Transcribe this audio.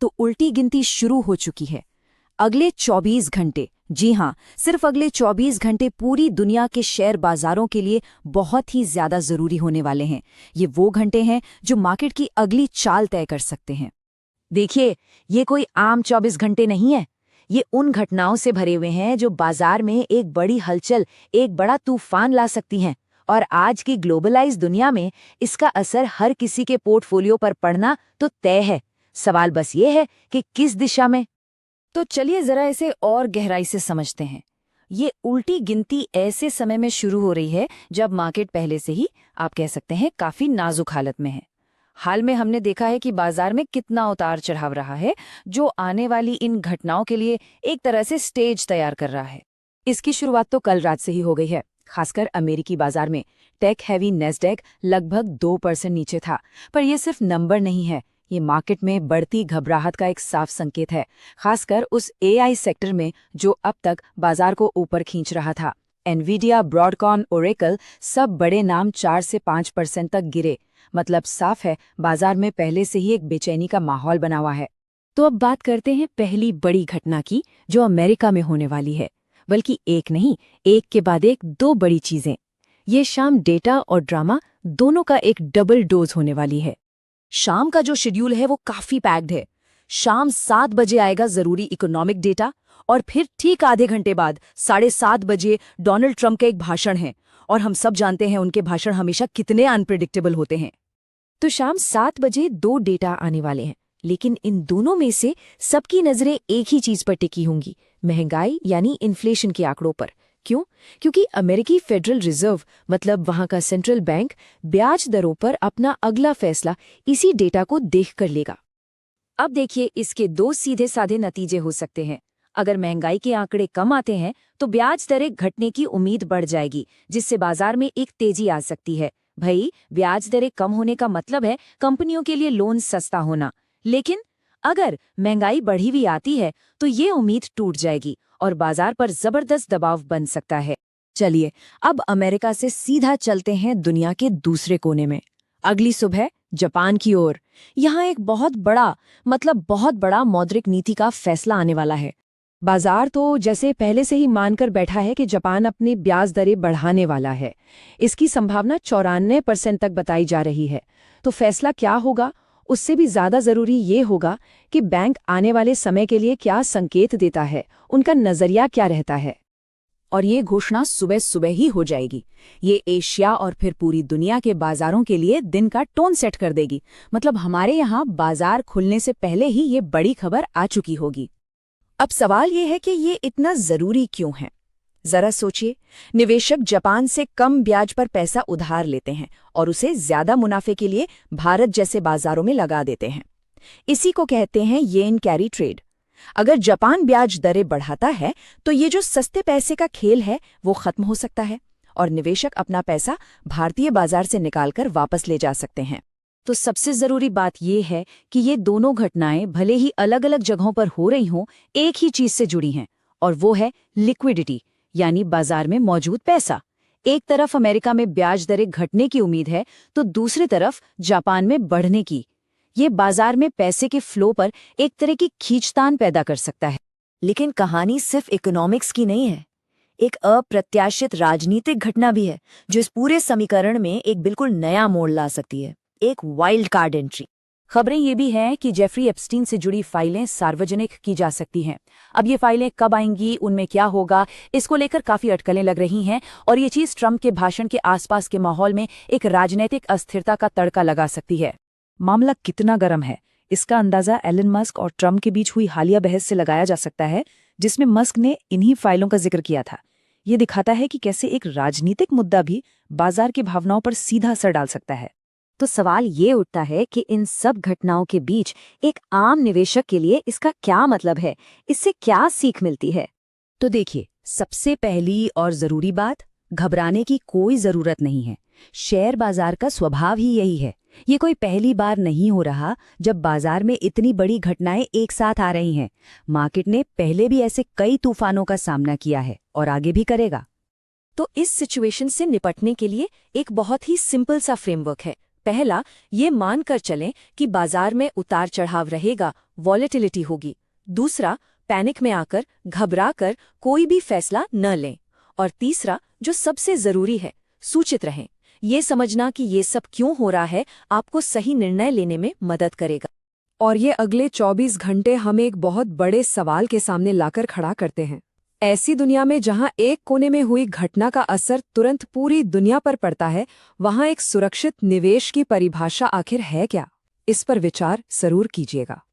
तो उल्टी गिनती शुरू हो चुकी है। अगले 24 घंटे, जी हाँ, सिर्फ अगले 24 घंटे पूरी दुनिया के शेयर बाजारों के लिए बहुत ही ज्यादा जरूरी होने वाले हैं। ये वो घंटे हैं जो मार्केट की अगली चाल तय कर सकते हैं। देखिए, ये कोई आम 24 घंटे नहीं है। ये उन घटनाओं से भरे हुए हैं जो बाजार में एक बड़ी हलचल, एक बड़ा तूफान ला सकती हैं। और आज की ग्लोबलाइज दुनिया में इसका असर हर किसी के पोर्टफोलियो पर पड़ना तो तय है। सवाल बस ये है कि किस दिशा में। तो चलिए जरा इसे और गहराई से समझते हैं। ये उल्टी गिनती ऐसे समय में शुरू हो रही है जब मार्केट पहले से ही, आप कह सकते हैं, काफी नाजुक हालत में है। हाल में हमने देखा है कि बाजार में कितना उतार चढ़ाव रहा है, जो आने वाली इन घटनाओं के लिए एक तरह से स्टेज तैयार कर रहा है। इसकी शुरुआत तो कल रात से ही हो गई है। खासकर अमेरिकी बाजार में टेक हैवी नेस्डैक लगभग 2% नीचे था। पर यह सिर्फ नंबर नहीं है, ये मार्केट में बढ़ती घबराहट का एक साफ संकेत है, खासकर उस एआई सेक्टर में जो अब तक बाजार को ऊपर खींच रहा था। एनवीडिया, ब्रॉडकॉन, ओरेकल, सब बड़े नाम 4 से 5% तक गिरे। मतलब साफ है, बाजार में पहले से ही एक बेचैनी का माहौल बना हुआ है। तो अब बात करते हैं पहली बड़ी घटना की, जो अमेरिका में होने वाली है। बल्कि एक नहीं, एक के बाद एक 2 बड़ी चीजें। ये शाम डेटा और ड्रामा दोनों का एक डबल डोज होने वाली है। शाम का जो शेड्यूल है वो काफी पैक्ड है। शाम 7 बजे आएगा जरूरी इकोनॉमिक डेटा, और फिर ठीक आधे घंटे बाद 7:30 बजे डोनाल्ड ट्रंप का एक भाषण है। और हम सब जानते हैं उनके भाषण हमेशा कितने अनप्रिडिक्टेबल होते हैं। तो शाम 7 बजे 2 डेटा आने वाले हैं, लेकिन इन दोनों में से सबकी नजरें एक ही चीज पर टिकी होंगी, महंगाई यानी इन्फ्लेशन के आंकड़ों पर। क्यों? क्योंकि अमेरिकी फेडरल रिजर्व, मतलब वहां का सेंट्रल बैंक, ब्याज दरों पर अपना अगला फैसला इसी डेटा को देखकर लेगा। अब देखिए, इसके 2 सीधे साधे नतीजे हो सकते हैं। अगर महंगाई के आंकड़े कम आते हैं तो ब्याज दरें घटने की उम्मीद बढ़ जाएगी, जिससे बाजार में एक तेजी आ सकती है। भाई, ब्याज दरें कम होने का मतलब है कंपनियों के लिए लोन सस्ता होना। लेकिन अगर महंगाई बढ़ी हुई आती है तो ये उम्मीद टूट जाएगी और बाजार पर जबरदस्त दबाव बन सकता है। चलिए, अब अमेरिका से सीधा चलते हैं दुनिया के दूसरे कोने में। अगली सुबह जापान की ओर। यहाँ एक बहुत बड़ा मौद्रिक नीति का फैसला आने वाला है। बाजार तो जैसे पहले से ही मानकर बैठा है कि जापान अपनी ब्याज दरें बढ़ाने वाला है। इसकी संभावना 94% तक बताई जा रही है। तो फैसला क्या होगा, उससे भी ज्यादा जरूरी ये होगा कि बैंक आने वाले समय के लिए क्या संकेत देता है, उनका नजरिया क्या रहता है। और ये घोषणा सुबह सुबह ही हो जाएगी। ये एशिया और फिर पूरी दुनिया के बाजारों के लिए दिन का टोन सेट कर देगी। मतलब हमारे यहाँ बाजार खुलने से पहले ही ये बड़ी खबर आ चुकी होगी। अब सवाल ये है कि ये इतना जरूरी क्यों है। जरा सोचिए, निवेशक जापान से कम ब्याज पर पैसा उधार लेते हैं और उसे ज्यादा मुनाफे के लिए भारत जैसे बाजारों में लगा देते हैं। इसी को कहते हैं येन कैरी ट्रेड। अगर जापान ब्याज दरें बढ़ाता है तो ये जो सस्ते पैसे का खेल है वो खत्म हो सकता है और निवेशक अपना पैसा भारतीय बाजार से निकालकर वापस ले जा सकते हैं। तो सबसे जरूरी बात यह है कि ये दोनों घटनाएं भले ही अलग अलग जगहों पर हो रही हों, एक ही चीज से जुड़ी हैं, और वो है लिक्विडिटी, यानी बाजार में मौजूद पैसा। एक तरफ अमेरिका में ब्याज दरें घटने की उम्मीद है तो दूसरी तरफ जापान में बढ़ने की। ये बाजार में पैसे के फ्लो पर एक तरह की खींचतान पैदा कर सकता है। लेकिन कहानी सिर्फ इकोनॉमिक्स की नहीं है। एक अप्रत्याशित राजनीतिक घटना भी है जो इस पूरे समीकरण में एक बिल्कुल नया मोड़ ला सकती है, एक वाइल्ड कार्ड एंट्री। खबरें ये भी हैं कि जेफरी एप्स्टीन से जुड़ी फाइलें सार्वजनिक की जा सकती हैं। अब ये फाइलें कब आएंगी, उनमें क्या होगा, इसको लेकर काफी अटकलें लग रही हैं और ये चीज ट्रंप के भाषण के आसपास के माहौल में एक राजनीतिक अस्थिरता का तड़का लगा सकती है। मामला कितना गर्म है, इसका अंदाजा एलन मस्क और ट्रंप के बीच हुई हालिया बहस से लगाया जा सकता है, जिसमें मस्क ने इन्हीं फाइलों का जिक्र किया था। ये दिखाता है कि कैसे एक राजनीतिक मुद्दा भी बाजार की भावनाओं पर सीधा असर डाल सकता है। तो सवाल ये उठता है कि इन सब घटनाओं के बीच एक आम निवेशक के लिए इसका क्या मतलब है, इससे क्या सीख मिलती है। तो देखिए, सबसे पहली और जरूरी बात, घबराने की कोई जरूरत नहीं है। शेयर बाजार का स्वभाव ही यही है। ये कोई पहली बार नहीं हो रहा जब बाजार में इतनी बड़ी घटनाएं एक साथ आ रही हैं। मार्केट ने पहले भी ऐसे कई तूफानों का सामना किया है और आगे भी करेगा। तो इस सिचुएशन से निपटने के लिए एक बहुत ही सिंपल सा फ्रेमवर्क है। पहला, ये मानकर चलें कि बाजार में उतार चढ़ाव रहेगा, वॉलेटिलिटी होगी। दूसरा, पैनिक में आकर, घबराकर कोई भी फैसला न लें। और तीसरा, जो सबसे जरूरी है, सूचित रहें। ये समझना कि ये सब क्यों हो रहा है आपको सही निर्णय लेने में मदद करेगा। और ये अगले 24 घंटे हमें एक बहुत बड़े सवाल के सामने लाकर खड़ा करते हैं। ऐसी दुनिया में जहां एक कोने में हुई घटना का असर तुरंत पूरी दुनिया पर पड़ता है, वहां एक सुरक्षित निवेश की परिभाषा आखिर है क्या? इस पर विचार जरूर कीजिएगा।